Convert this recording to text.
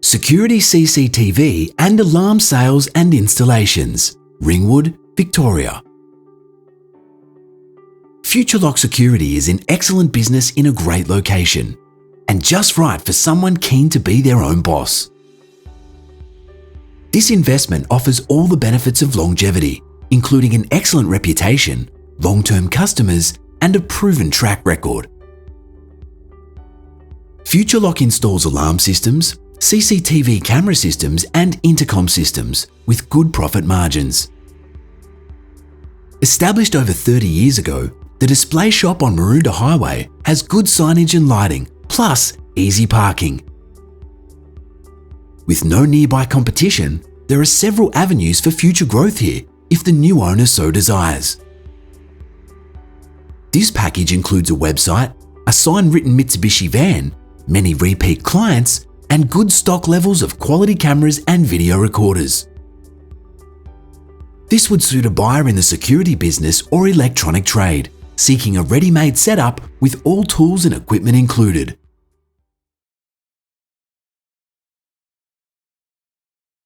Security CCTV and alarm sales and installations. Ringwood, Victoria. FutureLock Security is an excellent business in a great location, and just right for someone keen to be their own boss. This investment offers all the benefits of longevity, including an excellent reputation, long-term customers, and a proven track record. FutureLock installs alarm systems, CCTV camera systems, and intercom systems with good profit margins. Established over 30 years ago, the display shop on Maroondah Highway has good signage and lighting, plus easy parking. With no nearby competition, there are several avenues for future growth here if the new owner so desires. This package includes a website, a sign-written Mitsubishi van, many repeat clients, and good stock levels of quality cameras and video recorders. This would suit a buyer in the security business or electronic trade, seeking a ready-made setup with all tools and equipment included.